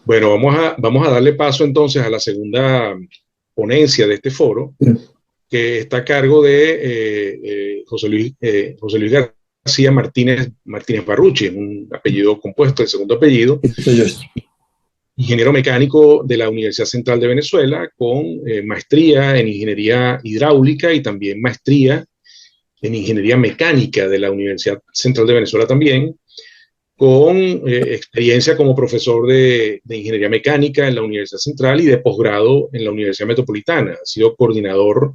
Bueno, vamos a darle paso entonces a la segunda ponencia de este foro, que está a cargo de José Luis García Martínez Barruchi, un apellido compuesto, el segundo apellido, Soy yo. ingeniero mecánico de la Universidad Central de Venezuela, con maestría en ingeniería hidráulica y también maestría en ingeniería mecánica de la Universidad Central de Venezuela también, con experiencia como profesor de ingeniería mecánica en la Universidad Central y de posgrado en la Universidad Metropolitana. Ha sido coordinador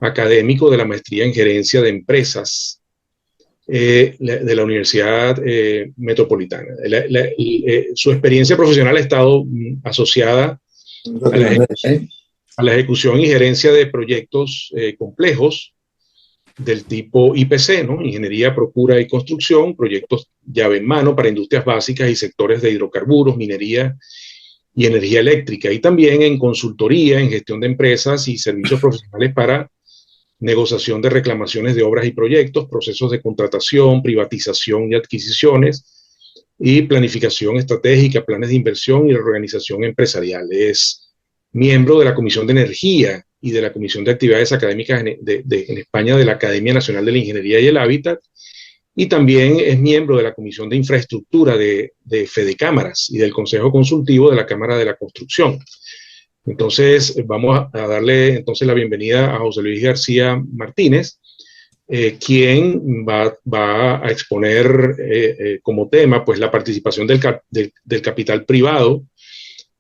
académico de la maestría en gerencia de empresas de la Universidad Metropolitana. Su experiencia profesional ha estado asociada a la, a la, ejecución y gerencia de proyectos complejos del tipo IPC, ¿no? Ingeniería, Procura y Construcción, proyectos llave en mano para industrias básicas y sectores de hidrocarburos, minería y energía eléctrica, y también en consultoría, en gestión de empresas y servicios profesionales para negociación de reclamaciones de obras y proyectos, procesos de contratación, privatización y adquisiciones, y planificación estratégica, planes de inversión y reorganización empresarial. Es miembro de la Comisión de Energía y de la Comisión de Actividades Académicas en España de la Academia Nacional de la Ingeniería y el Hábitat, y también es miembro de la Comisión de Infraestructura de Fedecámaras y del Consejo Consultivo de la Cámara de la Construcción. Entonces, vamos a darle entonces la bienvenida a José Luis García Martínez, quien va a exponer como tema pues, la participación del capital privado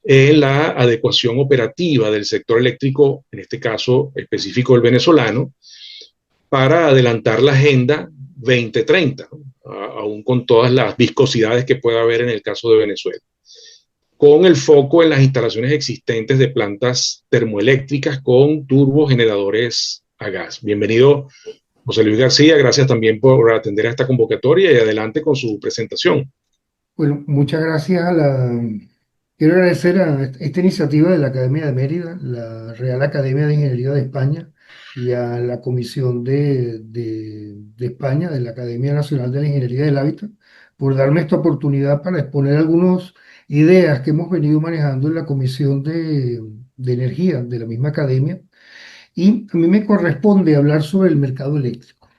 en la adecuación operativa del sector eléctrico, en este caso específico el venezolano, para adelantar la Agenda 2030, ¿no? Aún con todas las viscosidades que pueda haber en el caso de Venezuela, con el foco en las instalaciones existentes de plantas termoeléctricas con turbogeneradores a gas. Bienvenido, José Luis García, gracias también por atender a esta convocatoria y adelante con su presentación. Bueno, muchas gracias Quiero agradecer a esta iniciativa de la Academia de Mérida, la Real Academia de Ingeniería de España y a la Comisión de España, de la Academia Nacional de la Ingeniería del Hábitat, por darme esta oportunidad para exponer algunas ideas que hemos venido manejando en la Comisión de Energía de la misma academia. Y a mí me corresponde hablar sobre el mercado eléctrico.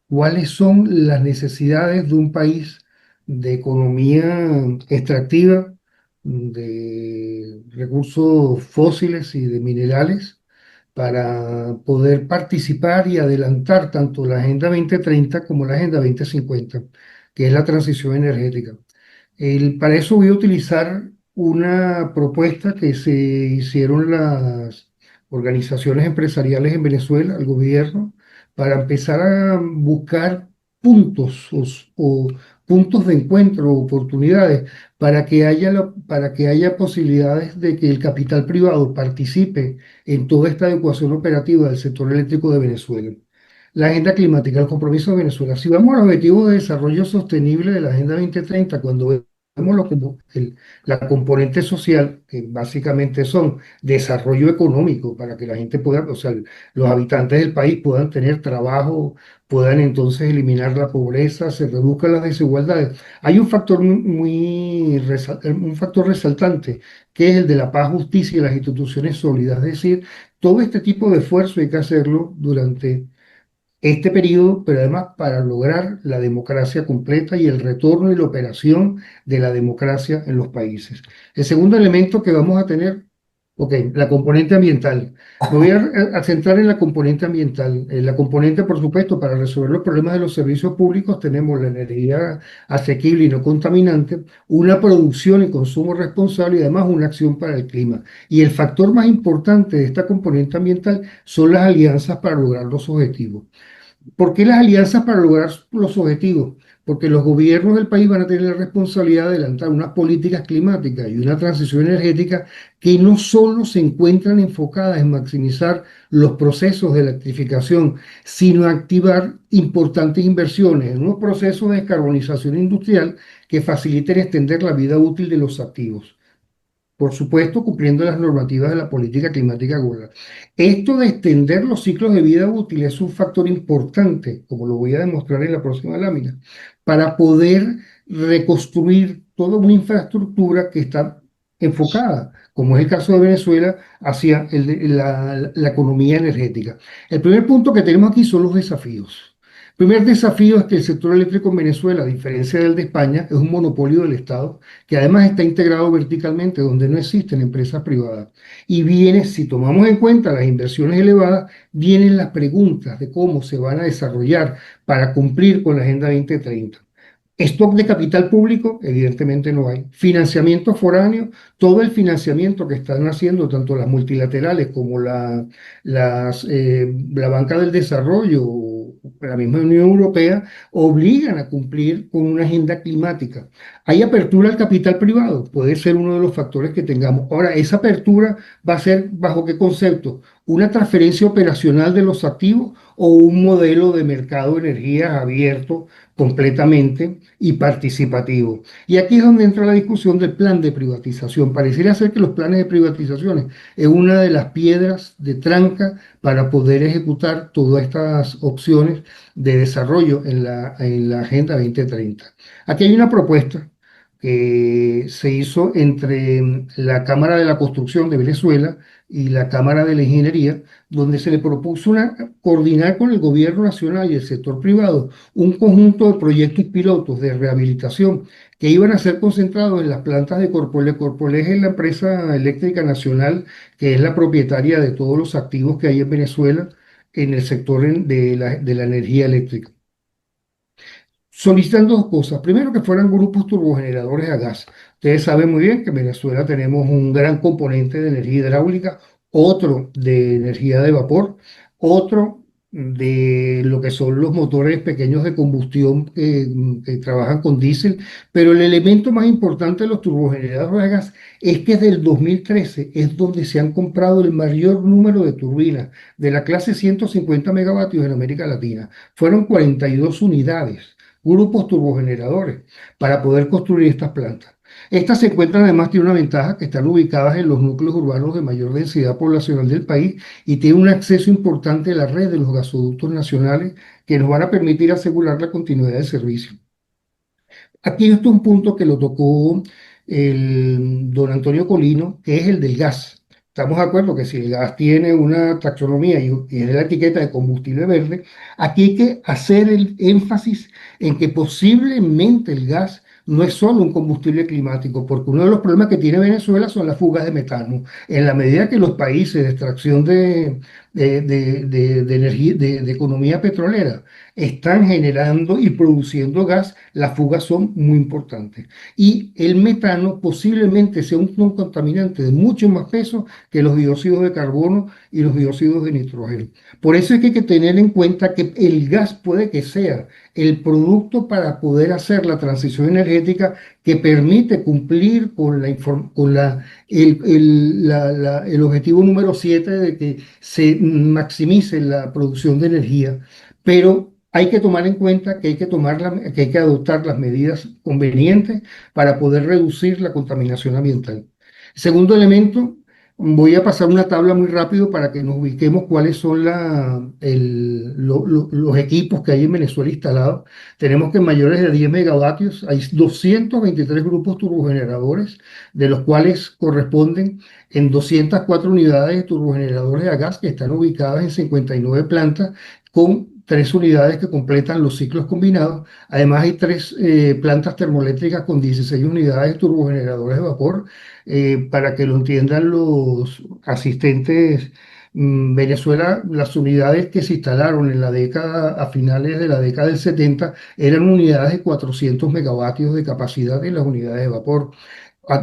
¿Cuáles son las necesidades de un país de economía extractiva, de recursos fósiles y de minerales, para poder participar y adelantar tanto la Agenda 2030 como la Agenda 2050, que es la transición energética? Para eso voy a utilizar una propuesta que se hicieron las organizaciones empresariales en Venezuela, el gobierno, para empezar a buscar puntos o puntos de encuentro, oportunidades, para que haya posibilidades de que el capital privado participe en toda esta adecuación operativa del sector eléctrico de Venezuela. La agenda climática, el compromiso de Venezuela. Si vamos al objetivo de desarrollo sostenible de la Agenda 2030, cuando vemos la componente social, que básicamente son desarrollo económico, para que la gente pueda, o sea, los habitantes del país puedan tener trabajo, puedan entonces eliminar la pobreza, se reduzcan las desigualdades. Hay un factor un factor resaltante, que es el de la paz, justicia y las instituciones sólidas. Es decir, todo este tipo de esfuerzo hay que hacerlo durante este periodo, pero además para lograr la democracia completa y el retorno y la operación de la democracia en los países. El segundo elemento que vamos a tener, ok, la componente ambiental. Me voy a centrar en la componente ambiental. En la componente, por supuesto, para resolver los problemas de los servicios públicos tenemos la energía asequible y no contaminante, una producción y consumo responsable y además una acción para el clima. Y el factor más importante de esta componente ambiental son las alianzas para lograr los objetivos. ¿Por qué las alianzas para lograr los objetivos? Porque los gobiernos del país van a tener la responsabilidad de adelantar unas políticas climáticas y una transición energética que no solo se encuentran enfocadas en maximizar los procesos de electrificación, sino activar importantes inversiones en unos procesos de descarbonización industrial que faciliten extender la vida útil de los activos, por supuesto, cumpliendo las normativas de la política climática global. Esto de extender los ciclos de vida útil es un factor importante, como lo voy a demostrar en la próxima lámina, para poder reconstruir toda una infraestructura que está enfocada, como es el caso de Venezuela, hacia la economía energética. El primer punto que tenemos aquí son los desafíos. El primer desafío es que el sector eléctrico en Venezuela, a diferencia del de España, es un monopolio del Estado, que además está integrado verticalmente, donde no existen empresas privadas. Y viene, si tomamos en cuenta las inversiones elevadas, vienen las preguntas de cómo se van a desarrollar para cumplir con la Agenda 2030. Stock de capital público, evidentemente no hay. Financiamiento foráneo, todo el financiamiento que están haciendo tanto las multilaterales como la Banca del Desarrollo, la misma Unión Europea, obligan a cumplir con una agenda climática. ¿Hay apertura al capital privado? Puede ser uno de los factores que tengamos. Ahora, esa apertura va a ser bajo qué concepto? ¿Una transferencia operacional de los activos o un modelo de mercado de energías abierto completamente y participativo? Y aquí es donde entra la discusión del plan de privatización. Pareciera ser que los planes de privatizaciones es una de las piedras de tranca para poder ejecutar todas estas opciones de desarrollo en la Agenda 2030. Aquí hay una propuesta que se hizo entre la Cámara de la Construcción de Venezuela y la Cámara de la Ingeniería, donde se le propuso coordinar con el gobierno nacional y el sector privado un conjunto de proyectos pilotos de rehabilitación que iban a ser concentrados en las plantas de Corpoelec. Corpoelec es la empresa eléctrica nacional que es la propietaria de todos los activos que hay en Venezuela en el sector de la energía eléctrica. Solicitan dos cosas. Primero, que fueran grupos turbogeneradores a gas. Ustedes saben muy bien que en Venezuela tenemos un gran componente de energía hidráulica, otro de energía de vapor, otro de lo que son los motores pequeños de combustión que trabajan con diésel, pero el elemento más importante de los turbogeneradores a gas es que desde el 2013 es donde se han comprado el mayor número de turbinas de la clase 150 megavatios en América Latina. Fueron 42 unidades, grupos turbogeneradores, para poder construir estas plantas. Estas se encuentran además, tiene una ventaja, que están ubicadas en los núcleos urbanos de mayor densidad poblacional del país y tienen un acceso importante a la red de los gasoductos nacionales que nos van a permitir asegurar la continuidad del servicio. Aquí esto es un punto que lo tocó el don Antonio Colino, que es el del gas. Estamos de acuerdo que si el gas tiene una taxonomía y es la etiqueta de combustible verde, aquí hay que hacer el énfasis en que posiblemente el gas no es solo un combustible climático, porque uno de los problemas que tiene Venezuela son las fugas de metano. En la medida que los países de extracción de energía, de economía petrolera, están generando y produciendo gas, las fugas son muy importantes. Y el metano posiblemente sea un contaminante de mucho más peso que los dióxidos de carbono y los dióxidos de nitrógeno. Por eso es que hay que tener en cuenta que el gas puede que sea el producto para poder hacer la transición energética que permite cumplir con el objetivo número 7 de que se maximice la producción de energía, pero hay que tomar en cuenta que que hay que adoptar las medidas convenientes para poder reducir la contaminación ambiental. Segundo elemento, voy a pasar una tabla muy rápido para que nos ubiquemos cuáles son los equipos que hay en Venezuela instalados. Tenemos que en mayores de 10 megavatios hay 223 grupos turbogeneradores, de los cuales corresponden en 204 unidades de turbogeneradores a gas que están ubicadas en 59 plantas con 3 unidades que completan los ciclos combinados. Además, hay 3 plantas termoeléctricas con 16 unidades de turbogeneradores de vapor. Para que lo entiendan los asistentes, Venezuela, las unidades que se instalaron en la década, a finales de la década del 70, eran unidades de 400 megavatios de capacidad en las unidades de vapor.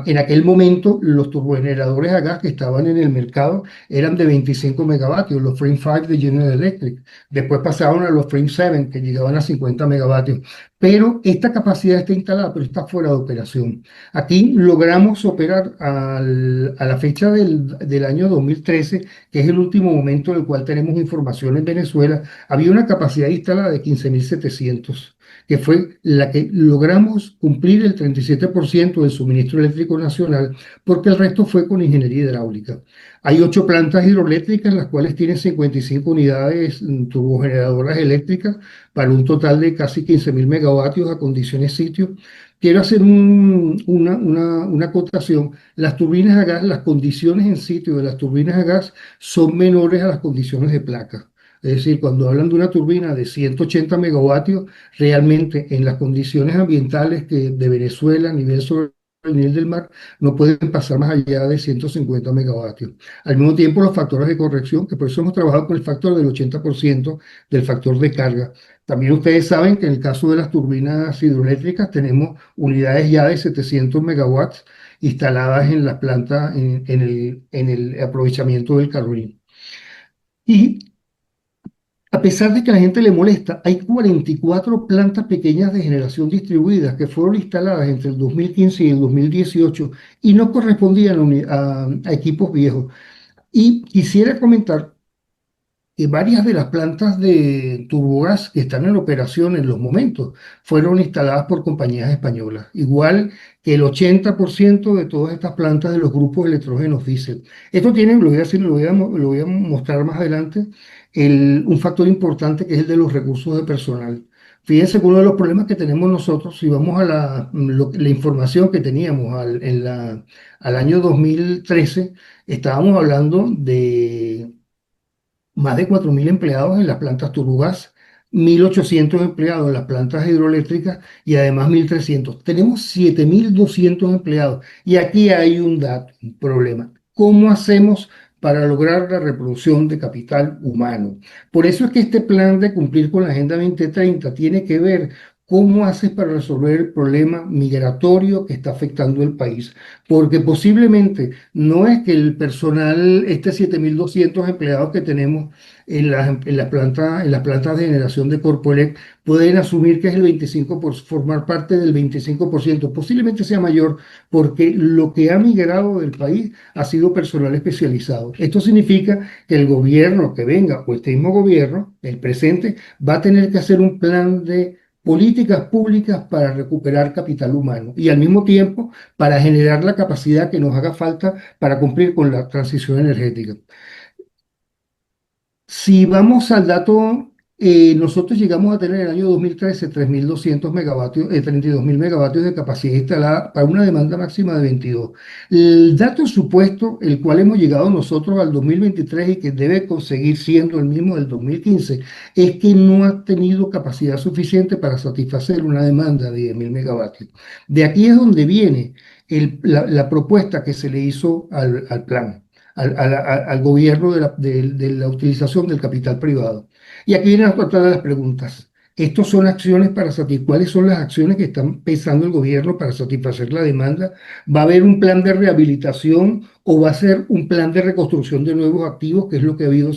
En aquel momento, los turbogeneradores a gas que estaban en el mercado eran de 25 megavatios, los Frame 5 de General Electric. Después pasaron a los Frame 7, que llegaban a 50 megavatios. Pero esta capacidad está instalada, pero está fuera de operación. Aquí logramos operar a la fecha del año 2013, que es el último momento en el cual tenemos información en Venezuela. Había una capacidad instalada de 15.700, que fue la que logramos cumplir el 37% del suministro eléctrico nacional, porque el resto fue con ingeniería hidráulica. Hay 8 plantas hidroeléctricas, las cuales tienen 55 unidades turbogeneradoras eléctricas, para un total de casi 15.000 megavatios a condiciones sitio. quiero hacer una acotación. Las turbinas a gas, las condiciones en sitio de las turbinas a gas son menores a las condiciones de placa. Es decir, cuando hablan de una turbina de 180 megavatios, realmente en las condiciones ambientales que de Venezuela a nivel sobre el nivel del mar, no pueden pasar más allá de 150 megavatios. Al mismo tiempo, los factores de corrección, que por eso hemos trabajado con el factor del 80% del factor de carga. También ustedes saben que en el caso de las turbinas hidroeléctricas tenemos unidades ya de 700 megawatts instaladas en la planta, en el aprovechamiento del carbón. Y a pesar de que a la gente le molesta, hay 44 plantas pequeñas de generación distribuidas que fueron instaladas entre el 2015 y el 2018 y no correspondían a equipos viejos. Y quisiera comentar que varias de las plantas de turbogás que están en operación en los momentos fueron instaladas por compañías españolas, igual que el 80% de todas estas plantas de los grupos electrógenos diésel. Esto tiene, lo voy a decir, lo voy a mostrar más adelante, un factor importante que es el de los recursos de personal. Fíjense que uno de los problemas que tenemos nosotros, si vamos a la información que teníamos al año 2013, estábamos hablando de más de 4.000 empleados en las plantas turbogás, 1.800 empleados en las plantas hidroeléctricas y además 1.300. Tenemos 7.200 empleados y aquí hay un dato, un problema. ¿Cómo hacemos para lograr la reproducción de capital humano? Por eso es que este plan de cumplir con la Agenda 2030 tiene que ver cómo haces para resolver el problema migratorio que está afectando el país, porque posiblemente no es que el personal, este 7.200 empleados que tenemos en las plantas de generación de Corpoelec, pueden asumir que es el 25 por formar parte del 25%. Posiblemente sea mayor porque lo que ha migrado del país ha sido personal especializado. Esto significa que el gobierno que venga o este mismo gobierno, el presente, va a tener que hacer un plan de políticas públicas para recuperar capital humano y al mismo tiempo para generar la capacidad que nos haga falta para cumplir con la transición energética. Si vamos al dato, nosotros llegamos a tener en el año 2013 3.200 megavatios, 32.000 megavatios de capacidad instalada para una demanda máxima de 22. El dato supuesto, el cual hemos llegado nosotros al 2023 y que debe conseguir siendo el mismo del 2015, es que no ha tenido capacidad suficiente para satisfacer una demanda de 10.000 megavatios. De aquí es donde viene la propuesta que se le hizo al plan al gobierno de la utilización del capital privado. Y aquí vienen otra de las preguntas. ¿Estos son acciones para satisfacer? ¿Cuáles son las acciones que están pensando el gobierno para satisfacer la demanda? ¿Va a haber un plan de rehabilitación o va a ser un plan de reconstrucción de nuevos activos, que es lo que ha habido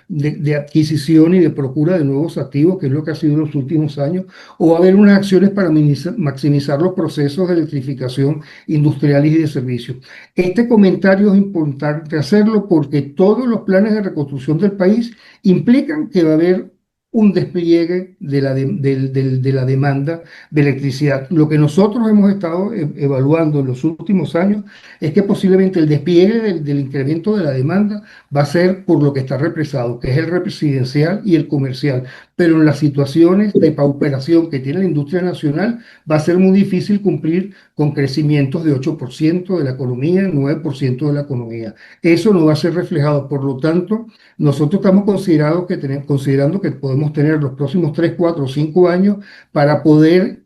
de adquisición y de procura de nuevos activos, que es lo que ha sido en los últimos años? ¿O va a haber unas acciones para maximizar los procesos de electrificación industriales y de servicios? Este comentario es importante hacerlo porque todos los planes de reconstrucción del país implican que va a haber un despliegue de la demanda de electricidad. Lo que nosotros hemos estado evaluando en los últimos años es que posiblemente el despliegue del incremento de la demanda va a ser por lo que está represado, que es el residencial y el comercial. Pero en las situaciones de pauperación que tiene la industria nacional, va a ser muy difícil cumplir con crecimientos de 8% de la economía, 9% de la economía. Eso no va a ser reflejado. Por lo tanto, nosotros estamos considerando que podemos tener los próximos 3, 4, 5 años para poder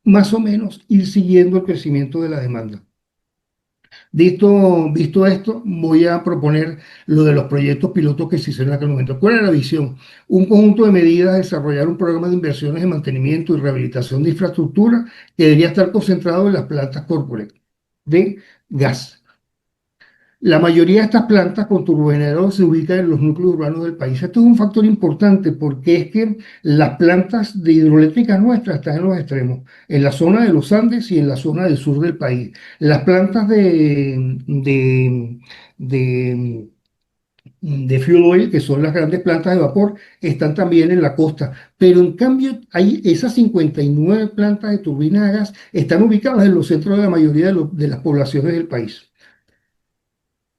más o menos ir siguiendo el crecimiento de la demanda. Visto esto, voy a proponer lo de los proyectos pilotos que se hicieron en aquel momento. ¿Cuál era la visión? Un conjunto de medidas, desarrollar un programa de inversiones en mantenimiento y rehabilitación de infraestructura que debería estar concentrado en las plantas corporate de gas. La mayoría de estas plantas con turbogeneradores se ubican en los núcleos urbanos del país. Esto es un factor importante porque es que las plantas de hidroeléctricas nuestras están en los extremos, en la zona de los Andes y en la zona del sur del país. Las plantas de, de fuel oil, que son las grandes plantas de vapor, están también en la costa. Pero en cambio, hay esas 59 plantas de turbinas a gas están ubicadas en los centros de la mayoría de las poblaciones del país.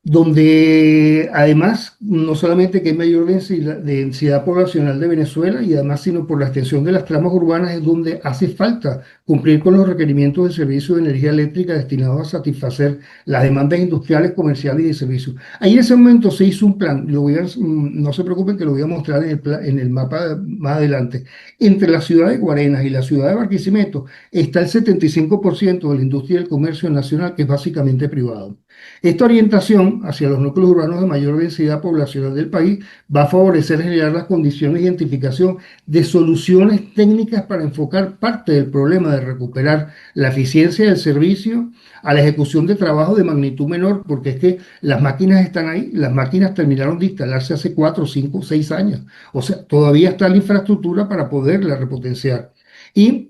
donde además no solamente que hay mayor densidad poblacional de Venezuela y además sino por la extensión de las tramas urbanas es donde hace falta cumplir con los requerimientos de servicio de energía eléctrica destinados a satisfacer las demandas industriales, comerciales y de servicios. Ahí en ese momento se hizo un plan, no se preocupen que lo voy a mostrar en el mapa más adelante. Entre la ciudad de Guarenas y la ciudad de Barquisimeto está el 75% de la industria y el comercio nacional, que es básicamente privado. Esta orientación hacia los núcleos urbanos de mayor densidad poblacional del país va a favorecer generar las condiciones de identificación de soluciones técnicas para enfocar parte del problema de recuperar la eficiencia del servicio a la ejecución de trabajo de magnitud menor, porque es que las máquinas están ahí, las máquinas terminaron de instalarse hace 4, 5, 6 años, o sea, todavía está la infraestructura para poderla repotenciar. Y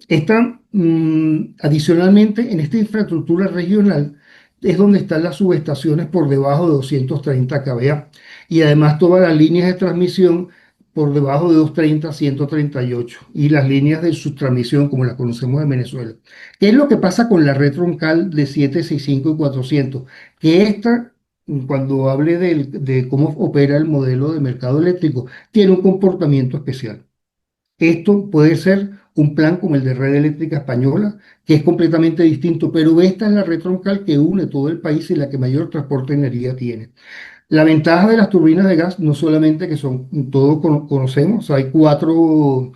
adicionalmente, en esta infraestructura regional, es donde están las subestaciones por debajo de 230 kVA y además todas las líneas de transmisión por debajo de 230, 138 y las líneas de subtransmisión como las conocemos en Venezuela. ¿Qué es lo que pasa con la red troncal de 765 y 400? Que esta, cuando hable de cómo opera el modelo de mercado eléctrico, tiene un comportamiento especial. Esto puede ser un plan como el de Red Eléctrica Española, que es completamente distinto, pero esta es la red troncal que une todo el país y la que mayor transporte de energía tiene. La ventaja de las turbinas de gas no solamente que son, todos conocemos, hay cuatro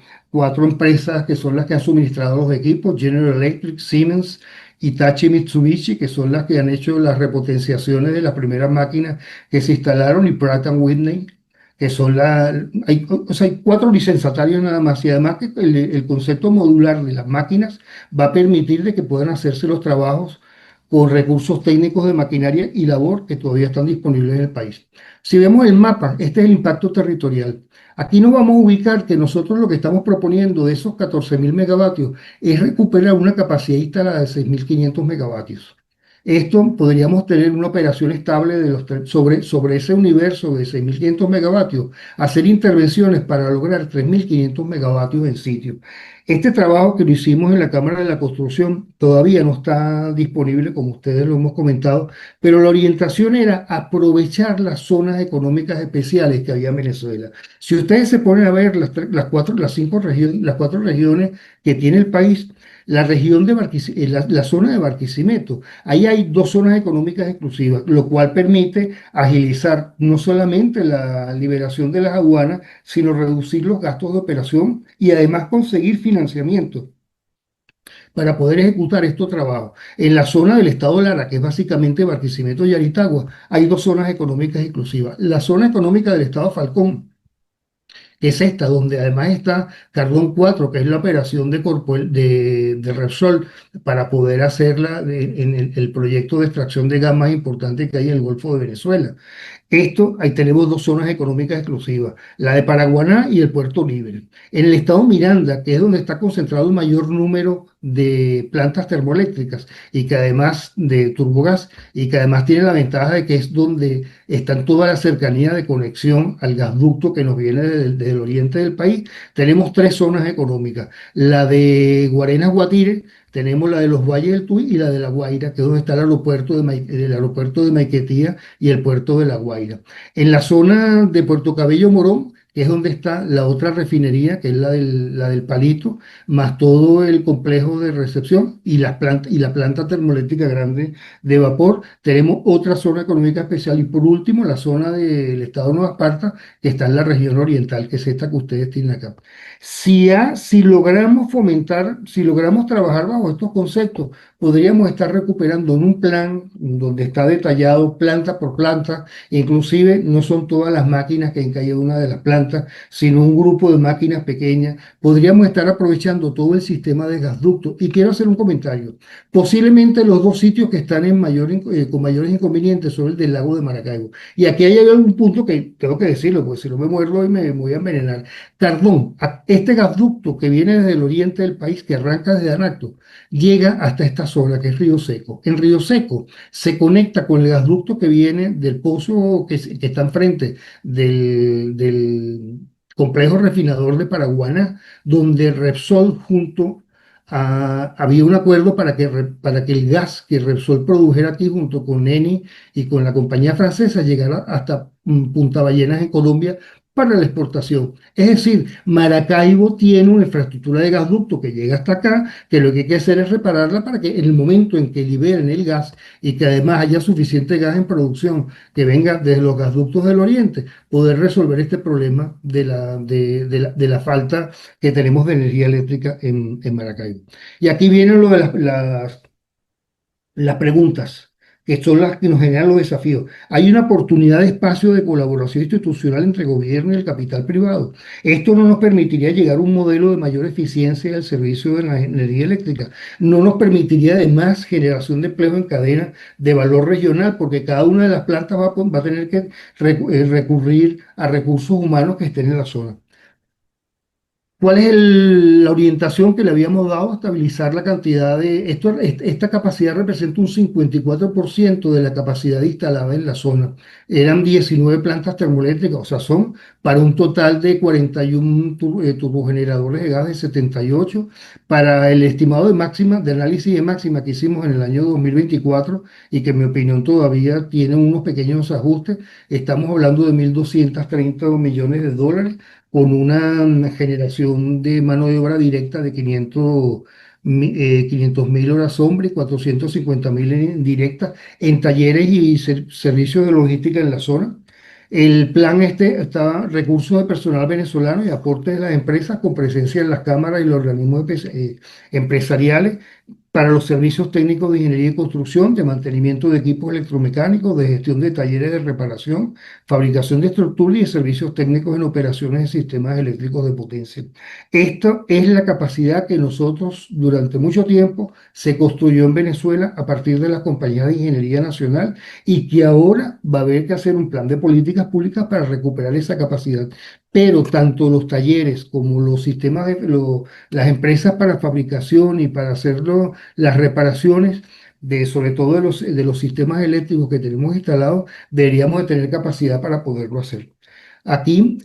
empresas que son las que han suministrado los equipos, General Electric, Siemens, Hitachi, Mitsubishi, que son las que han hecho las repotenciaciones de las primeras máquinas que se instalaron, y Pratt Whitney, que son o sea, hay cuatro licenciatarios nada más, y además que el concepto modular de las máquinas va a permitir de que puedan hacerse los trabajos con recursos técnicos de maquinaria y labor que todavía están disponibles en el país. Si vemos el mapa, este es el impacto territorial. Aquí nos vamos a ubicar que nosotros lo que estamos proponiendo de esos 14.000 megavatios es recuperar una capacidad instalada de 6.500 megavatios. Esto podríamos tener una operación estable sobre ese universo de 6.500 megavatios, hacer intervenciones para lograr 3.500 megavatios en sitio. Este trabajo que lo hicimos en la Cámara de la Construcción todavía no está disponible, como ustedes lo hemos comentado, pero la orientación era aprovechar las zonas económicas especiales que había en Venezuela. Si ustedes se ponen a ver las cuatro regiones que tiene el país, la zona de Barquisimeto, ahí hay dos zonas económicas exclusivas, lo cual permite agilizar no solamente la liberación de las aduanas, sino reducir los gastos de operación y además conseguir financiamiento para poder ejecutar estos trabajos. En la zona del estado Lara, que es básicamente Barquisimeto y Aritagua, hay dos zonas económicas exclusivas. La zona económica del estado Falcón, que es esta, donde además está Cardón 4, que es la operación de Repsol para poder hacerla en el proyecto de extracción de gas más importante que hay en el Golfo de Venezuela. Ahí tenemos dos zonas económicas exclusivas, la de Paraguaná y el Puerto Libre. En el estado Miranda, que es donde está concentrado el mayor número de plantas termoeléctricas y que además de turbogás, y que además tiene la ventaja de que es donde están toda la cercanía de conexión al gasducto que nos viene desde el oriente del país, tenemos tres zonas económicas. La de Guarenas Guatire, tenemos la de los Valles del Tuy y la de La Guaira, que es donde está el aeropuerto de Maiquetía y el puerto de La Guaira. En la zona de Puerto Cabello Morón, que es donde está la otra refinería, que es la del Palito, más todo el complejo de recepción y la planta termoeléctrica grande de vapor, tenemos otra zona económica especial. Y por último, la zona del estado de Nueva Esparta, que está en la región oriental, que es esta que ustedes tienen acá. Si logramos fomentar, si logramos trabajar bajo estos conceptos, podríamos estar recuperando en un plan donde está detallado planta por planta, inclusive no son todas las máquinas que hay en cada una de las plantas, sino un grupo de máquinas pequeñas. Podríamos estar aprovechando todo el sistema de gasducto. Y quiero hacer un comentario. Posiblemente los dos sitios que están con mayores inconvenientes son el del lago de Maracaibo. Y aquí hay algún punto que tengo que decirlo, porque si no me muerdo hoy me voy a envenenar. Cardón, este gasducto que viene desde el oriente del país, que arranca desde Anacto, llega hasta esta zona que es Río Seco. En Río Seco se conecta con el gasducto que viene del pozo que está enfrente del complejo refinador de Paraguaná, donde Repsol junto había un acuerdo para que el gas que Repsol produjera aquí junto con Eni y con la compañía francesa llegara hasta Punta Ballenas en Colombia para la exportación. Es decir, Maracaibo tiene una infraestructura de gasoducto que llega hasta acá, que lo que hay que hacer es repararla para que en el momento en que liberen el gas y que además haya suficiente gas en producción que venga desde los gasoductos del Oriente, poder resolver este problema de la falta que tenemos de energía eléctrica en Maracaibo. Y aquí vienen lo de las preguntas, que son las que nos generan los desafíos. Hay una oportunidad de espacio de colaboración institucional entre gobierno y el capital privado. Esto no nos permitiría llegar a un modelo de mayor eficiencia del servicio de la energía eléctrica. No nos permitiría además generación de empleo en cadena de valor regional, porque cada una de las plantas va a tener que recurrir a recursos humanos que estén en la zona. ¿Cuál es la orientación que le habíamos dado a estabilizar la cantidad de... Esta capacidad representa un 54% de la capacidad instalada en la zona. Eran 19 plantas termoeléctricas, o sea, son para un total de 41 turbogeneradores de gas de 78. Para el estimado de análisis de máxima que hicimos en el año 2024 y que en mi opinión todavía tiene unos pequeños ajustes, estamos hablando de 1.230 millones de dólares con una generación de mano de obra directa de 500.000 horas hombre y 450.000 en directa en talleres y servicios de logística en la zona. El plan este está recursos de personal venezolano y aportes de las empresas con presencia en las cámaras y los organismos empresariales para los servicios técnicos de ingeniería y construcción, de mantenimiento de equipos electromecánicos, de gestión de talleres de reparación, fabricación de estructuras y de servicios técnicos en operaciones de sistemas eléctricos de potencia. Esta es la capacidad que nosotros durante mucho tiempo se construyó en Venezuela a partir de las compañías de ingeniería nacional y que ahora va a haber que hacer un plan de políticas públicas para recuperar esa capacidad. Pero tanto los talleres como los sistemas las empresas para fabricación y para hacerlo, las reparaciones sobre todo de los sistemas eléctricos que tenemos instalados, deberíamos de tener capacidad para poderlo hacer. Aquí,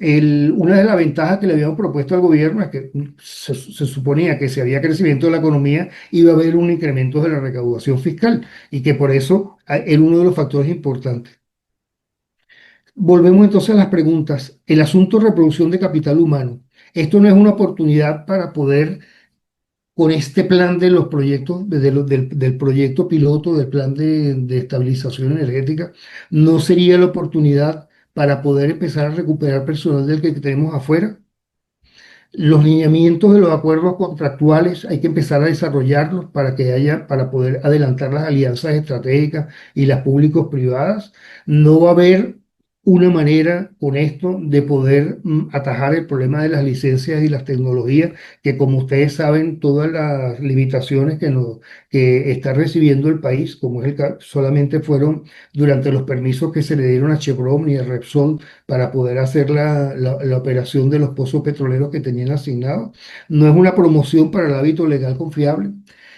una de las ventajas que le habíamos propuesto al gobierno es que se suponía que si había crecimiento de la economía iba a haber un incremento de la recaudación fiscal y que por eso era uno de los factores importantes. Volvemos entonces a las preguntas. El asunto de reproducción de capital humano. Esto no es una oportunidad para poder con este plan de los proyectos, del proyecto piloto, del plan de estabilización energética, no sería la oportunidad para poder empezar a recuperar personal del que tenemos afuera. Los lineamientos de los acuerdos contractuales hay que empezar a desarrollarlos para poder adelantar las alianzas estratégicas y las públicos-privadas. No va a haber una manera con esto de poder atajar el problema de las licencias y las tecnologías, que como ustedes saben, todas las limitaciones que está recibiendo el país, como es solamente fueron durante los permisos que se le dieron a Chevron y a Repsol para poder hacer la operación de los pozos petroleros que tenían asignados. No es una promoción para el hábito legal confiable.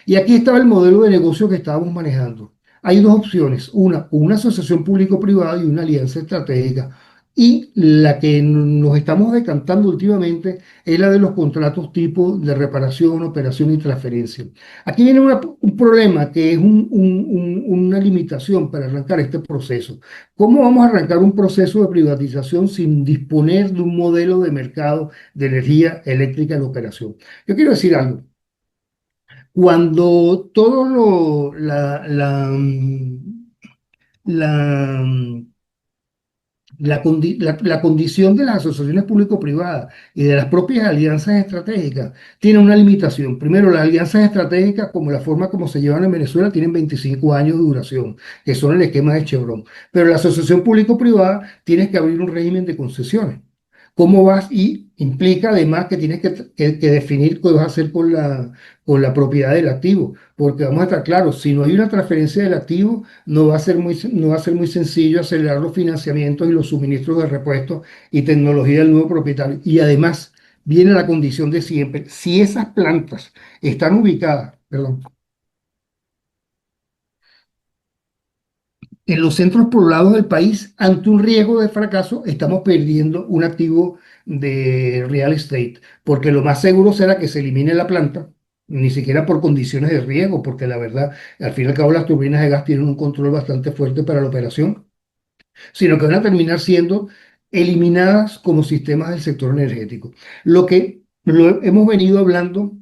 Y aquí estaba el modelo de negocio que estábamos manejando. Hay dos opciones, una asociación público-privada y una alianza estratégica. Y la que nos estamos decantando últimamente es la de los contratos tipo de reparación, operación y transferencia. Aquí viene un problema que es una limitación para arrancar este proceso. ¿Cómo vamos a arrancar un proceso de privatización sin disponer de un modelo de mercado de energía eléctrica en operación? Yo quiero decir algo. Cuando todo la, la condición de las asociaciones público-privadas y de las propias alianzas estratégicas tiene una limitación. Primero, las alianzas estratégicas, como la forma como se llevan en Venezuela, tienen 25 años de duración, que son el esquema de Chevron. Pero la asociación público-privada tienes que abrir un régimen de concesiones. ¿Cómo vas? Y implica además que tienes que definir qué vas a hacer con la propiedad del activo, porque vamos a estar claros, si no hay una transferencia del activo, no va a ser muy sencillo acelerar los financiamientos y los suministros de repuestos y tecnología del nuevo propietario. Y además viene la condición de siempre, si esas plantas están ubicadas, perdón, en los centros poblados del país, ante un riesgo de fracaso, estamos perdiendo un activo de real estate, porque lo más seguro será que se elimine la planta ni siquiera por condiciones de riesgo, porque la verdad, al fin y al cabo las turbinas de gas tienen un control bastante fuerte para la operación, sino que van a terminar siendo eliminadas como sistemas del sector energético. Lo que hemos venido hablando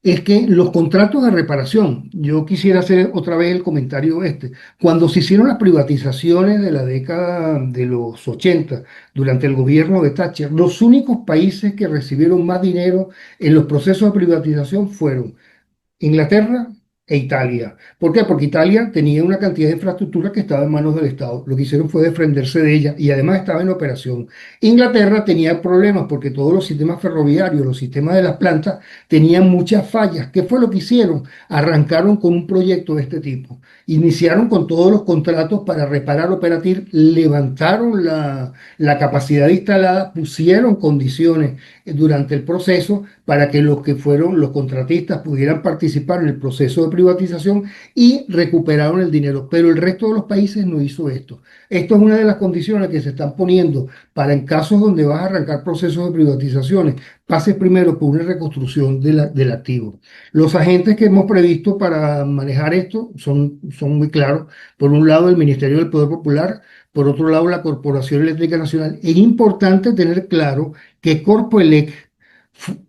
es que los contratos de reparación, yo quisiera hacer otra vez el comentario este, cuando se hicieron las privatizaciones de la década de los 80 durante el gobierno de Thatcher, los únicos países que recibieron más dinero en los procesos de privatización fueron Inglaterra e Italia. ¿Por qué? Porque Italia tenía una cantidad de infraestructura que estaba en manos del Estado. Lo que hicieron fue defenderse de ella y además estaba en operación. Inglaterra tenía problemas porque todos los sistemas ferroviarios, los sistemas de las plantas, tenían muchas fallas. ¿Qué fue lo que hicieron? Arrancaron con un proyecto de este tipo. Iniciaron con todos los contratos para reparar, operatir, levantaron la capacidad instalada, pusieron condiciones durante el proceso para que los que fueron los contratistas pudieran participar en el proceso de privatización y recuperaron el dinero. Pero el resto de los países no hizo esto. Esto es una de las condiciones que se están poniendo para en casos donde vas a arrancar procesos de privatizaciones, pases primero por una reconstrucción del activo. Los agentes que hemos previsto para manejar esto son muy claros. Por un lado, el Ministerio del Poder Popular, por otro lado, la Corporación Eléctrica Nacional. Es importante tener claro que Corpoelec,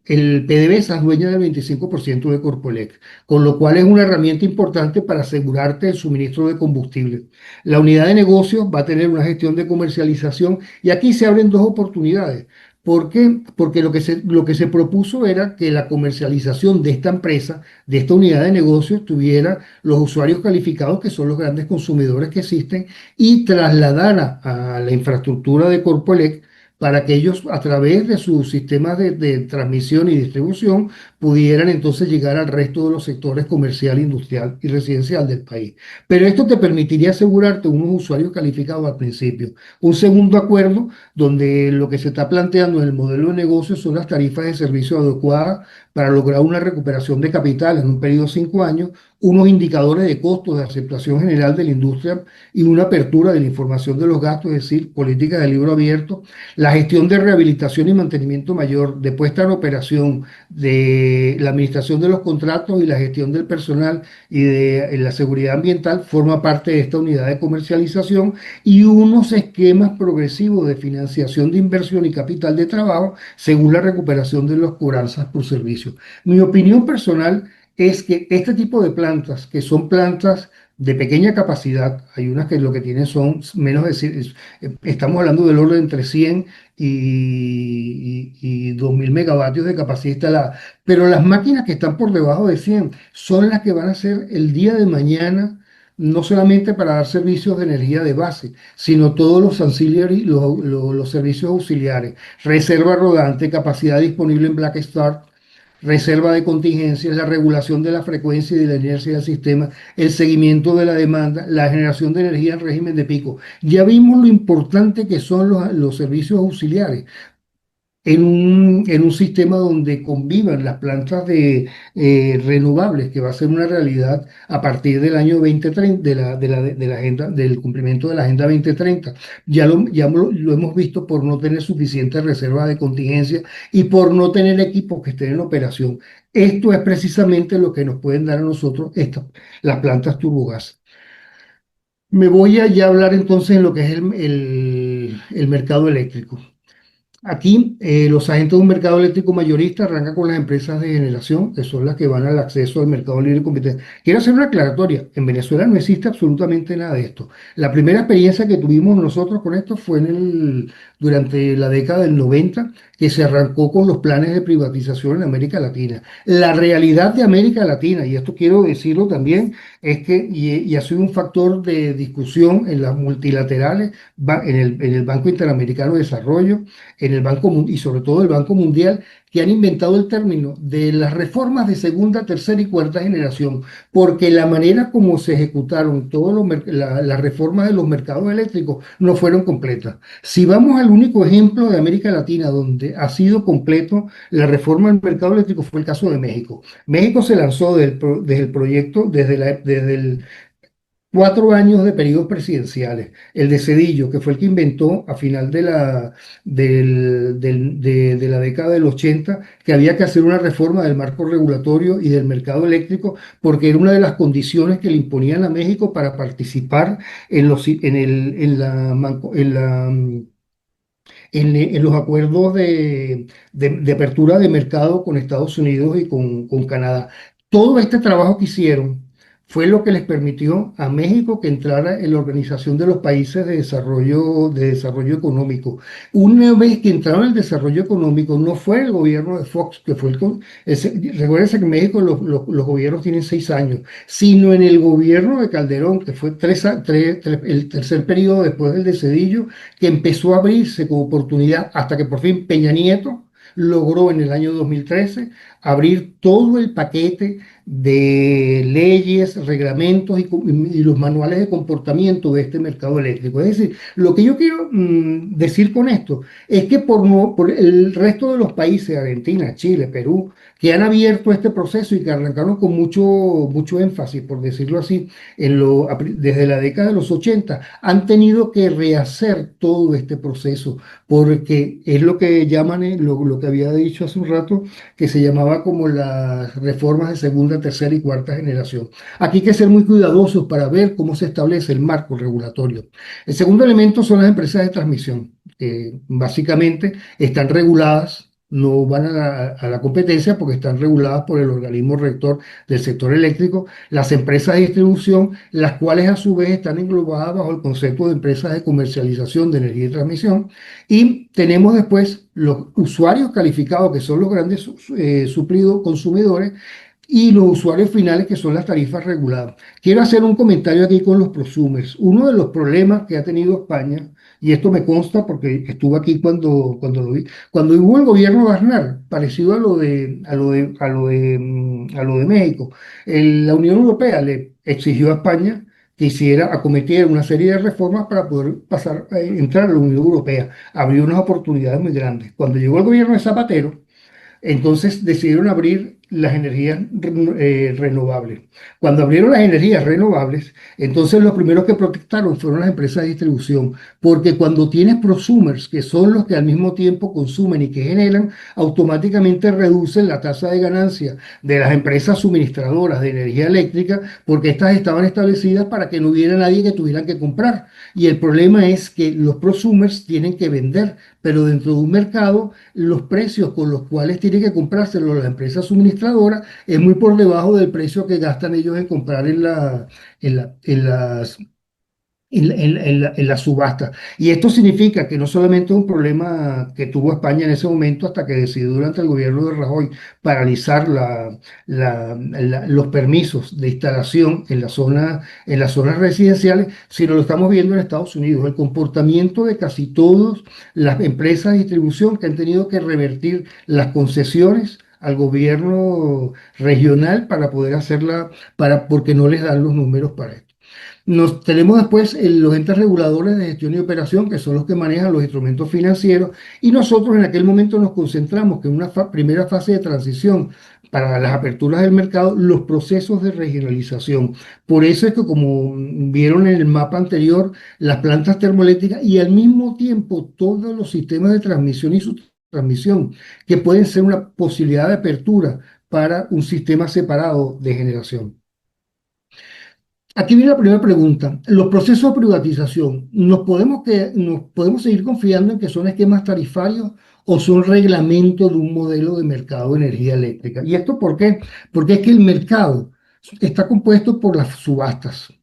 el PDVSA es dueña del 25% de Corpoelec, con lo cual es una herramienta importante para asegurarte el suministro de combustible. La unidad de negocios va a tener una gestión de comercialización y aquí se abren dos oportunidades. ¿Por qué? Porque lo que se propuso era que la comercialización de esta empresa, de esta unidad de negocios, tuviera los usuarios calificados, que son los grandes consumidores que existen, y trasladara a la infraestructura de Corpoelec para que ellos a través de sus sistemas de transmisión y distribución pudieran entonces llegar al resto de los sectores comercial, industrial y residencial del país. Pero esto te permitiría asegurarte unos usuarios calificados al principio. Un segundo acuerdo donde lo que se está planteando en el modelo de negocio son las tarifas de servicio adecuadas para lograr una recuperación de capital en un periodo de 5 años, unos indicadores de costos de aceptación general de la industria y una apertura de la información de los gastos, es decir, política de libro abierto, la gestión de rehabilitación y mantenimiento mayor, de puesta en operación, de la administración de los contratos y la gestión del personal y de la seguridad ambiental forma parte de esta unidad de comercialización y unos esquemas progresivos de financiación de inversión y capital de trabajo según la recuperación de las cobranzas por servicio. Mi opinión personal es que este tipo de plantas, que son plantas de pequeña capacidad, hay unas que lo que tienen son menos de, estamos hablando del orden entre 100 y 2000 megavatios de capacidad instalada, pero las máquinas que están por debajo de 100 son las que van a ser el día de mañana, no solamente para dar servicios de energía de base, sino todos los ancillary, los servicios auxiliares, reserva rodante, capacidad disponible en Black Start, reserva de contingencias, la regulación de la frecuencia y de la inercia del sistema, el seguimiento de la demanda, la generación de energía en régimen de pico. Ya vimos lo importante que son los servicios auxiliares en un sistema donde convivan las plantas de renovables, que va a ser una realidad a partir del año 2030, de la agenda, del cumplimiento de la Agenda 2030. Ya lo hemos visto por no tener suficiente reserva de contingencia y por no tener equipos que estén en operación. Esto es precisamente lo que nos pueden dar a nosotros las plantas turbogas. Me voy a ya hablar entonces en lo que es el mercado eléctrico. Aquí, los agentes de un mercado eléctrico mayorista arrancan con las empresas de generación, que son las que van al acceso al mercado libre y competente. Quiero hacer una aclaratoria. En Venezuela no existe absolutamente nada de esto. La primera experiencia que tuvimos nosotros con esto fue durante la década del 90, que se arrancó con los planes de privatización en América Latina. La realidad de América Latina, y esto quiero decirlo también, es que, y ha sido un factor de discusión en las multilaterales, en el Banco Interamericano de Desarrollo, en el y sobre todo el Banco Mundial, que han inventado el término de las reformas de segunda, tercera y cuarta generación, porque la manera como se ejecutaron todas las reformas de los mercados eléctricos no fueron completas. Si vamos al único ejemplo de América Latina donde ha sido completo la reforma del mercado eléctrico fue el caso de México. México se lanzó desde el proyecto, desde el 4 años de periodos presidenciales. El de Cedillo, que fue el que inventó a final de la década del 80, que había que hacer una reforma del marco regulatorio y del mercado eléctrico, porque era una de las condiciones que le imponían a México para participar en los acuerdos de apertura de mercado con Estados Unidos y con Canadá. Todo este trabajo que hicieron fue lo que les permitió a México que entrara en la Organización de los Países de Desarrollo Económico. Una vez que entraron en el desarrollo económico, no fue el gobierno de Fox, que fue recuérdense que en México los gobiernos tienen 6 años, sino en el gobierno de Calderón, que fue el tercer periodo después del de Cedillo, que empezó a abrirse como oportunidad hasta que por fin Peña Nieto logró en el año 2013 abrir todo el paquete de leyes, reglamentos y los manuales de comportamiento de este mercado eléctrico. Es decir, lo que yo quiero decir con esto es que por el resto de los países, Argentina, Chile, Perú, que han abierto este proceso y que arrancaron con mucho énfasis, por decirlo así, desde la década de los 80, han tenido que rehacer todo este proceso, porque es lo que llaman, lo que había dicho hace un rato, que se llamaba como las reformas de segunda, tercera y cuarta generación. Aquí hay que ser muy cuidadosos para ver cómo se establece el marco regulatorio. El segundo elemento son las empresas de transmisión, que básicamente están reguladas, no van a la competencia porque están reguladas por el organismo rector del sector eléctrico, las empresas de distribución, las cuales a su vez están englobadas bajo el concepto de empresas de comercialización de energía y transmisión, y tenemos después los usuarios calificados, que son los grandes consumidores, y los usuarios finales, que son las tarifas reguladas. Quiero hacer un comentario aquí con los prosumers. Uno de los problemas que ha tenido España, y esto me consta porque estuve aquí cuando lo vi, cuando hubo el gobierno de Aznar, parecido a lo de México, la Unión Europea le exigió a España que acometiera una serie de reformas para poder entrar a la Unión Europea. Abrió unas oportunidades muy grandes. Cuando llegó el gobierno de Zapatero, entonces decidieron abrir las energías renovables. Cuando abrieron las energías renovables, entonces los primeros que protestaron fueron las empresas de distribución, porque cuando tienes prosumers, que son los que al mismo tiempo consumen y que generan, automáticamente reducen la tasa de ganancia de las empresas suministradoras de energía eléctrica, porque estas estaban establecidas para que no hubiera nadie que tuvieran que comprar. Y el problema es que los prosumers tienen que vender, pero dentro de un mercado los precios con los cuales tienen que comprárselo las empresas suministradoras es muy por debajo del precio que gastan ellos en comprar en la- en las, en la subasta. Y esto significa que no solamente es un problema que tuvo España en ese momento, hasta que decidió durante el gobierno de Rajoy paralizar los permisos de instalación en las zonas residenciales, sino lo estamos viendo en Estados Unidos. El comportamiento de casi todas las empresas de distribución, que han tenido que revertir las concesiones al gobierno regional para poder hacerla, porque no les dan los números para esto. Tenemos después los entes reguladores de gestión y operación, que son los que manejan los instrumentos financieros, y nosotros en aquel momento nos concentramos que en una primera fase de transición para las aperturas del mercado, los procesos de regionalización. Por eso es que, como vieron en el mapa anterior, las plantas termoeléctricas y al mismo tiempo todos los sistemas de transmisión y subtransmisión, que pueden ser una posibilidad de apertura para un sistema separado de generación. Aquí viene la primera pregunta. Los procesos de privatización, ¿nos podemos seguir confiando en que son esquemas tarifarios o son reglamentos de un modelo de mercado de energía eléctrica? ¿Y esto por qué? Porque es que el mercado está compuesto por las subastas.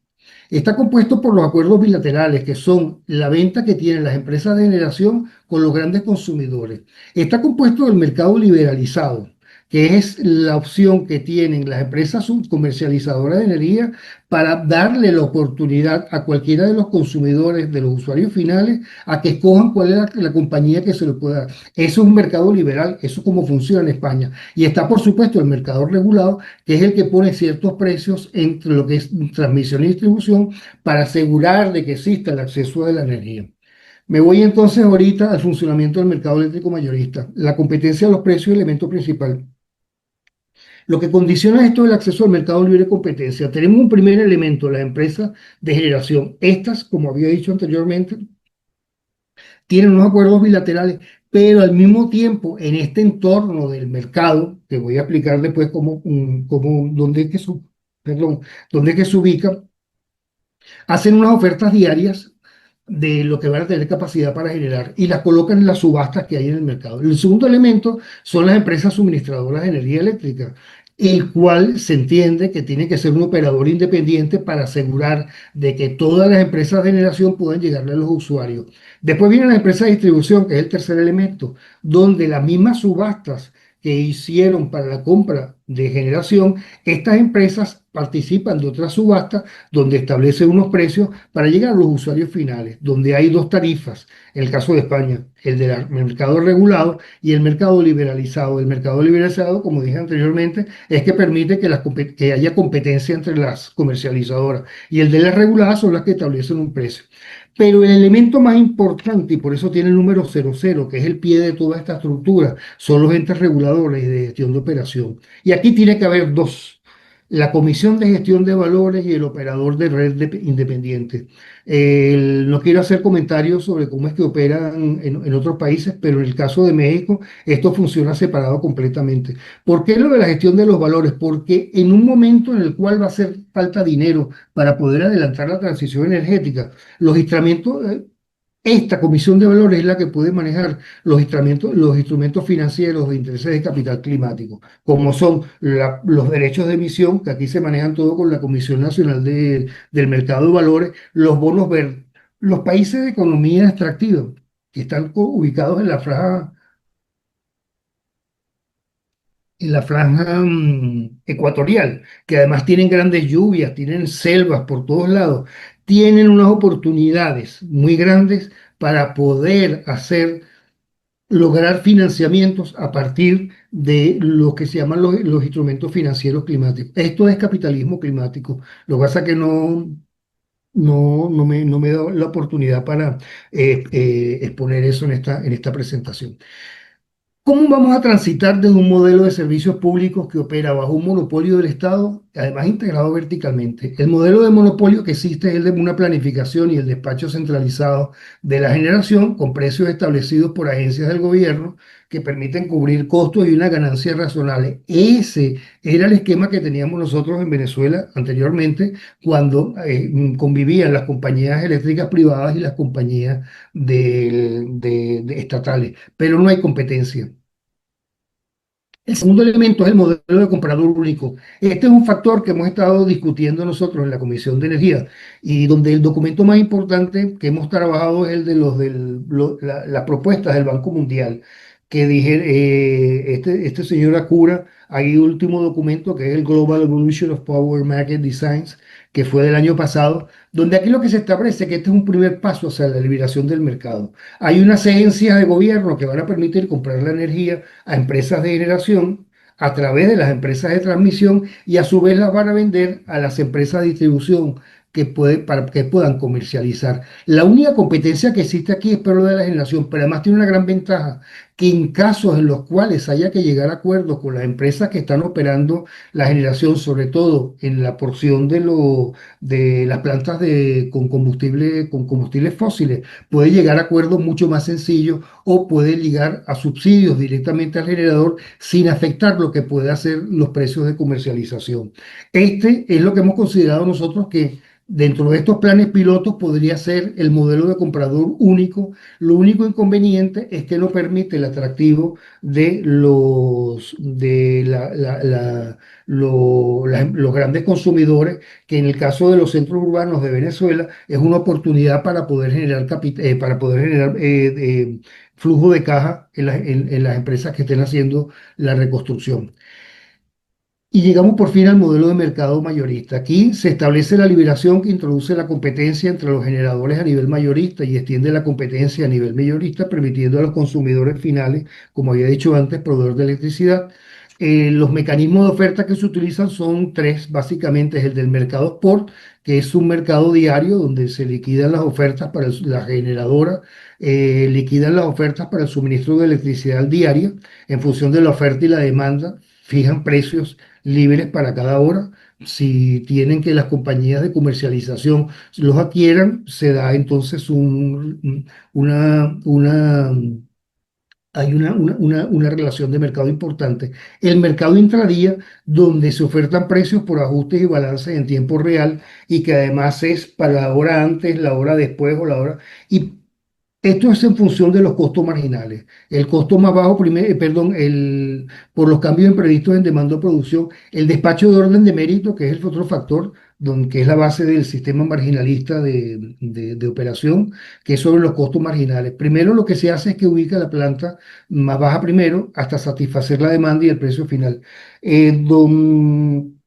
Está compuesto por los acuerdos bilaterales, que son la venta que tienen las empresas de generación con los grandes consumidores. Está compuesto del mercado liberalizado, que es la opción que tienen las empresas comercializadoras de energía para darle la oportunidad a cualquiera de los consumidores, de los usuarios finales, a que escojan cuál es la compañía que se lo pueda dar. Eso es un mercado liberal, eso es como funciona en España. Y está, por supuesto, el mercado regulado, que es el que pone ciertos precios entre lo que es transmisión y distribución para asegurar de que exista el acceso a la energía. Me voy entonces ahorita al funcionamiento del mercado eléctrico mayorista. La competencia de los precios es el elemento principal. Lo que condiciona esto es el acceso al mercado libre de competencia. Tenemos un primer elemento, las empresas de generación. Estas, como había dicho anteriormente, tienen unos acuerdos bilaterales, pero al mismo tiempo, en este entorno del mercado, que voy a explicar después dónde es que perdón, dónde es que se ubica, hacen unas ofertas diarias de lo que van a tener capacidad para generar y las colocan en las subastas que hay en el mercado. El segundo elemento son las empresas suministradoras de energía eléctrica, el cual se entiende que tiene que ser un operador independiente para asegurar de que todas las empresas de generación puedan llegarle a los usuarios. Después viene la empresa de distribución, que es el tercer elemento, donde las mismas subastas que hicieron para la compra de generación, estas empresas participan de otras subastas donde establecen unos precios para llegar a los usuarios finales, donde hay dos tarifas, en el caso de España, el del mercado regulado y el mercado liberalizado. El mercado liberalizado, como dije anteriormente, es que permite que haya competencia entre las comercializadoras, y el de las reguladas son las que establecen un precio. Pero el elemento más importante, y por eso tiene el número 00, que es el pie de toda esta estructura, son los entes reguladores y de gestión de operación. Y aquí tiene que haber dos: la Comisión de Gestión de Valores y el operador de red independiente. No quiero hacer comentarios sobre cómo es que operan en otros países, pero en el caso de México esto funciona separado completamente. ¿Por qué lo de la gestión de los valores? Porque en un momento en el cual va a hacer falta dinero para poder adelantar la transición energética, los instrumentos, esta comisión de valores es la que puede manejar los instrumentos financieros de intereses de capital climático, como son los derechos de emisión, que aquí se manejan todo con la Comisión Nacional del Mercado de Valores, los bonos verdes. Los países de economía extractiva, que están ubicados en la franja ecuatorial, que además tienen grandes lluvias, tienen selvas por todos lados, tienen unas oportunidades muy grandes para poder lograr financiamientos a partir de lo que se llaman los instrumentos financieros climáticos. Esto es capitalismo climático. Lo que pasa es que no me he dado la oportunidad para exponer eso en esta presentación. ¿Cómo vamos a transitar desde un modelo de servicios públicos que opera bajo un monopolio del Estado, además integrado verticalmente? El modelo de monopolio que existe es el de una planificación y el despacho centralizado de la generación, con precios establecidos por agencias del gobierno que permiten cubrir costos y una ganancia razonable. Ese era el esquema que teníamos nosotros en Venezuela anteriormente, cuando convivían las compañías eléctricas privadas y las compañías estatales, pero no hay competencia. El segundo elemento es el modelo de comprador único. Este es un factor que hemos estado discutiendo nosotros en la Comisión de Energía, y donde el documento más importante que hemos trabajado es el de las propuestas del Banco Mundial, que dije, este señor Acura, hay un último documento que es el Global Evolution of Power Market Designs, que fue del año pasado, donde aquí lo que se establece es que este es un primer paso hacia la liberación del mercado. Hay unas agencias de gobierno que van a permitir comprar la energía a empresas de generación a través de las empresas de transmisión, y a su vez las van a vender a las empresas de distribución para que puedan comercializar. La única competencia que existe aquí es por lo de la generación, pero además tiene una gran ventaja, que en casos en los cuales haya que llegar a acuerdos con las empresas que están operando la generación, sobre todo en la porción de las plantas con combustibles fósiles, puede llegar a acuerdos mucho más sencillos, o puede llegar a subsidios directamente al generador sin afectar lo que puede hacer los precios de comercialización. Este es lo que hemos considerado nosotros que dentro de estos planes pilotos podría ser el modelo de comprador único. Lo único inconveniente es que no permite el atractivo de los grandes consumidores, que en el caso de los centros urbanos de Venezuela es una oportunidad para poder generar flujo de caja en las empresas que estén haciendo la reconstrucción. Y llegamos por fin al modelo de mercado mayorista. Aquí se establece la liberación que introduce la competencia entre los generadores a nivel mayorista y extiende la competencia a nivel mayorista, permitiendo a los consumidores finales, como había dicho antes, proveedor de electricidad. Los mecanismos de oferta que se utilizan son tres, básicamente: es el del mercado spot, que es un mercado diario donde se liquidan las ofertas para la generadora, liquidan las ofertas para el suministro de electricidad diaria en función de la oferta y la demanda fijan precios libres para cada hora. Si tienen que las compañías de comercialización los adquieran, se da entonces una hay una relación de mercado importante. El mercado intradía, donde se ofertan precios por ajustes y balances en tiempo real y que además es para la hora antes, la hora después o la hora. Y esto es en función de los costos marginales. El costo más bajo, perdón, por los cambios imprevistos en demanda o producción, el despacho de orden de mérito, que es el otro factor, que es la base del sistema marginalista de operación, que es sobre los costos marginales. Primero lo que se hace es que ubica la planta más baja primero hasta satisfacer la demanda y el precio final. Don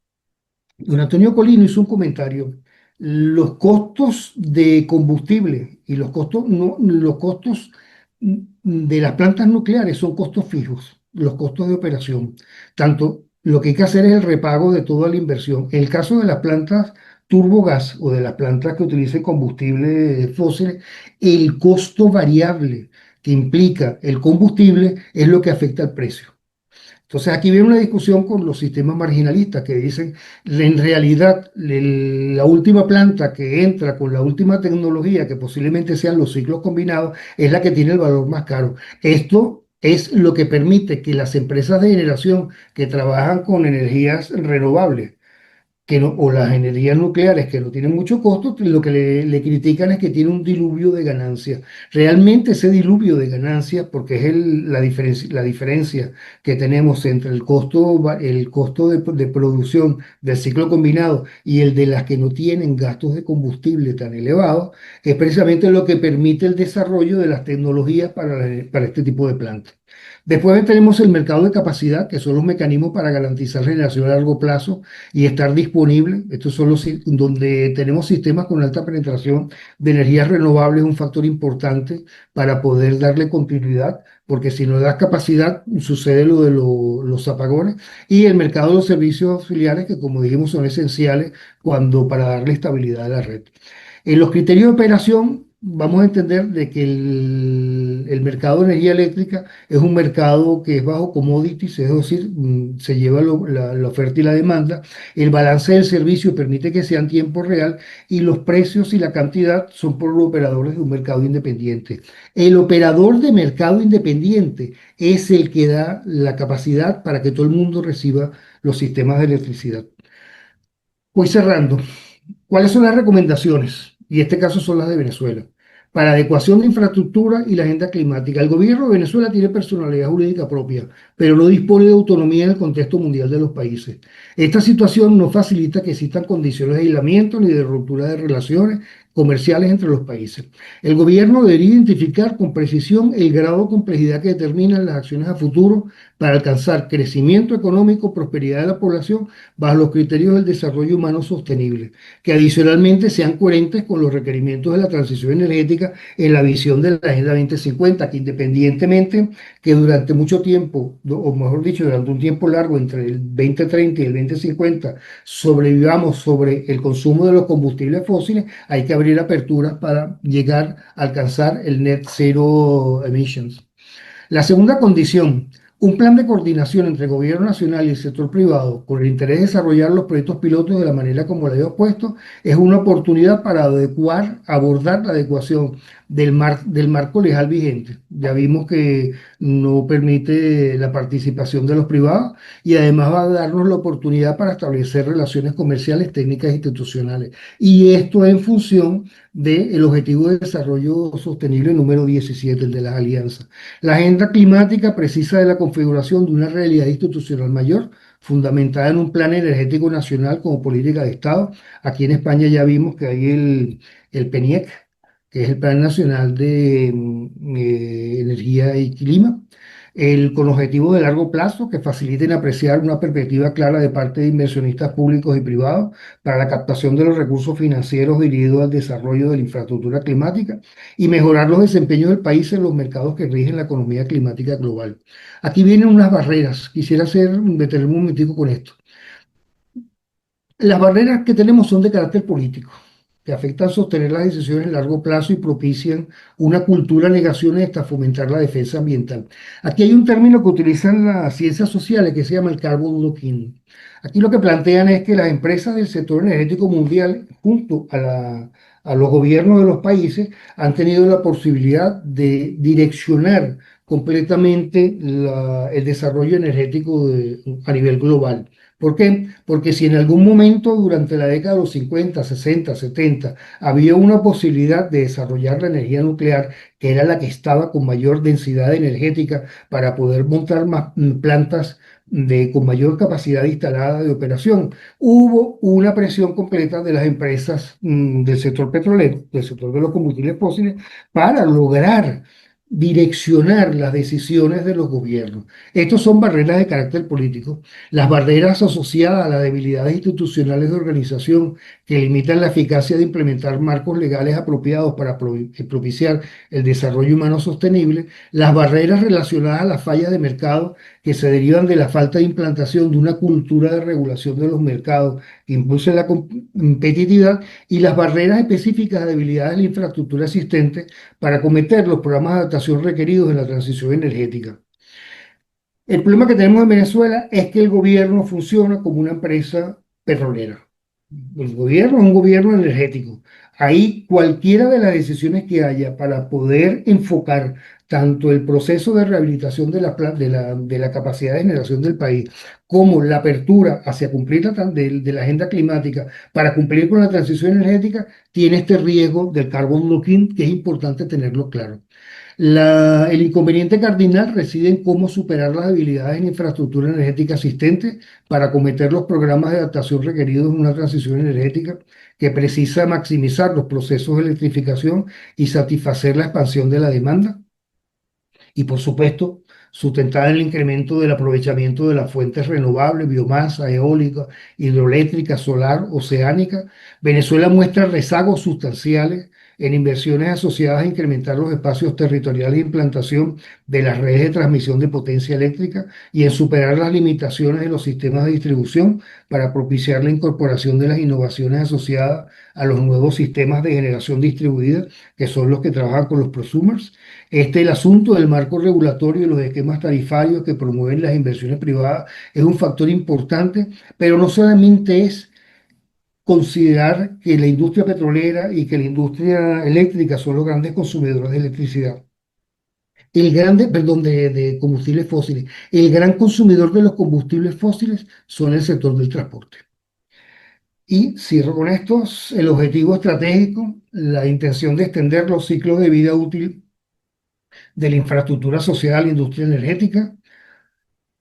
Antonio Colino hizo un comentario. Los costos de combustible y los costos, no, los costos de las plantas nucleares son costos fijos, los costos de operación. Tanto lo que hay que hacer es el repago de toda la inversión. En el caso de las plantas turbogás o de las plantas que utilicen combustible fósil, el costo variable que implica el combustible es lo que afecta al precio. Entonces aquí viene una discusión con los sistemas marginalistas que dicen, en realidad, la última planta que entra con la última tecnología, que posiblemente sean los ciclos combinados, es la que tiene el valor más caro. Esto es lo que permite que las empresas de generación que trabajan con energías renovables, o las energías nucleares que no tienen mucho costo, lo que le critican es que tiene un diluvio de ganancias. Realmente ese diluvio de ganancias, porque es la diferencia que tenemos entre el costo de producción del ciclo combinado y el de las que no tienen gastos de combustible tan elevados, es precisamente lo que permite el desarrollo de las tecnologías para este tipo de plantas. Después tenemos el mercado de capacidad, que son los mecanismos para garantizar generación a largo plazo y estar disponible. Estos son donde tenemos sistemas con alta penetración de energías renovables, un factor importante para poder darle continuidad, porque si no das capacidad, sucede lo de los apagones. Y el mercado de los servicios auxiliares, que como dijimos son esenciales para darle estabilidad a la red. En los criterios de operación, vamos a entender de que el mercado de energía eléctrica es un mercado que es bajo commodities, es decir, se lleva la oferta y la demanda. El balance del servicio permite que sea en tiempo real y los precios y la cantidad son por los operadores de un mercado independiente. El operador de mercado independiente es el que da la capacidad para que todo el mundo reciba los sistemas de electricidad. Voy cerrando. ¿Cuáles son las recomendaciones? Y este caso son las de Venezuela. Para adecuación de infraestructura y la agenda climática. El gobierno de Venezuela tiene personalidad jurídica propia, pero no dispone de autonomía en el contexto mundial de los países. Esta situación no facilita que existan condiciones de aislamiento ni de ruptura de relaciones comerciales entre los países. El gobierno debería identificar con precisión el grado de complejidad que determinan las acciones a futuro para alcanzar crecimiento económico, prosperidad de la población bajo los criterios del desarrollo humano sostenible, que adicionalmente sean coherentes con los requerimientos de la transición energética en la visión de la Agenda 2050, que independientemente que durante mucho tiempo, o mejor dicho, durante un tiempo largo entre el 2030 y el 2050, sobrevivamos sobre el consumo de los combustibles fósiles, hay que abrir aperturas para llegar a alcanzar el net zero emissions. La segunda condición, un plan de coordinación entre el gobierno nacional y el sector privado con el interés de desarrollar los proyectos pilotos de la manera como le he puesto, es una oportunidad para abordar la adecuación del marco legal vigente. Ya vimos que no permite la participación de los privados y además va a darnos la oportunidad para establecer relaciones comerciales, técnicas e institucionales. Y esto en función del Objetivo de Desarrollo Sostenible número 17, el de las alianzas. La agenda climática precisa de la configuración de una realidad institucional mayor, fundamentada en un plan energético nacional como política de Estado. Aquí en España ya vimos que hay el PENIEC, que es el Plan Nacional de Energía y Clima, con objetivos de largo plazo que faciliten apreciar una perspectiva clara de parte de inversionistas públicos y privados para la captación de los recursos financieros dirigidos al desarrollo de la infraestructura climática y mejorar los desempeños del país en los mercados que rigen la economía climática global. Aquí vienen unas barreras. Quisiera detenerme un momentico con esto. Las barreras que tenemos son de carácter político. que afectan sostener las decisiones a largo plazo y propician una cultura de negaciones hasta fomentar la defensa ambiental. Aquí hay un término que utilizan las ciencias sociales que se llama el carbon locking. Aquí lo que plantean es que las empresas del sector energético mundial, junto a los gobiernos de los países, han tenido la posibilidad de direccionar completamente el desarrollo energético a nivel global. ¿Por qué? Porque si en algún momento durante la década de los 50, 60, 70 había una posibilidad de desarrollar la energía nuclear, que era la que estaba con mayor densidad energética para poder montar más plantas con mayor capacidad instalada de operación, hubo una presión completa de las empresas del sector petrolero, del sector de los combustibles fósiles, para lograr direccionar las decisiones de los gobiernos. Estos son barreras de carácter político. Las barreras asociadas a las debilidades institucionales de organización que limitan la eficacia de implementar marcos legales apropiados para propiciar el desarrollo humano sostenible. Las barreras relacionadas a las fallas de mercado que se derivan de la falta de implantación de una cultura de regulación de los mercados que impulse la competitividad, y las barreras específicas a debilidades de la infraestructura existente para acometer los programas de adaptación requeridos en la transición energética. El problema que tenemos en Venezuela es que el gobierno funciona como una empresa petrolera. El gobierno es un gobierno energético. Ahí cualquiera de las decisiones que haya para poder enfocar tanto el proceso de rehabilitación de la capacidad de generación del país, como la apertura hacia cumplir de la agenda climática para cumplir con la transición energética, tiene este riesgo del carbon locking, que es importante tenerlo claro. El inconveniente cardinal reside en cómo superar las debilidades en infraestructura energética existente para acometer los programas de adaptación requeridos en una transición energética que precisa maximizar los procesos de electrificación y satisfacer la expansión de la demanda. Y por supuesto, sustentada en el incremento del aprovechamiento de las fuentes renovables, biomasa, eólica, hidroeléctrica, solar, oceánica. Venezuela muestra rezagos sustanciales en inversiones asociadas a incrementar los espacios territoriales de implantación de las redes de transmisión de potencia eléctrica y en superar las limitaciones de los sistemas de distribución para propiciar la incorporación de las innovaciones asociadas a los nuevos sistemas de generación distribuida, que son los que trabajan con los prosumers. El asunto del marco regulatorio y los esquemas tarifarios que promueven las inversiones privadas es un factor importante, pero no solamente es considerar que la industria petrolera y que la industria eléctrica son los grandes consumidores de electricidad. Perdón, de combustibles fósiles. El gran consumidor de los combustibles fósiles son el sector del transporte. Y cierro con esto, el objetivo estratégico, la intención de extender los ciclos de vida útil de la infraestructura asociada a la industria energética.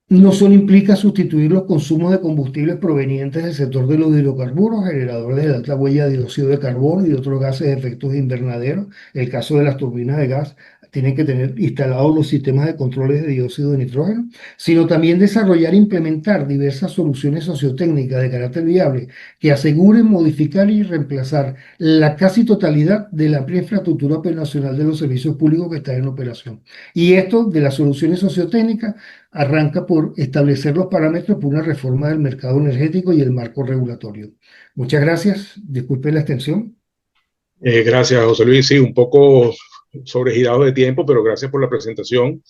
No solo implica sustituir los consumos de combustibles provenientes del sector de los hidrocarburos, generadores de alta huella de dióxido de carbono y de otros gases de efectos invernadero. El caso de las turbinas de gas tienen que tener instalados los sistemas de controles de dióxido de nitrógeno, sino también desarrollar e implementar diversas soluciones sociotécnicas de carácter viable que aseguren modificar y reemplazar la casi totalidad de la amplia infraestructura operacional de los servicios públicos que está en operación. Y esto de las soluciones sociotécnicas arranca por establecer los parámetros para una reforma del mercado energético y el marco regulatorio. Muchas gracias. Disculpe la extensión. Gracias, José Luis. Sí, un poco sobregirado de tiempo, pero gracias por la presentación.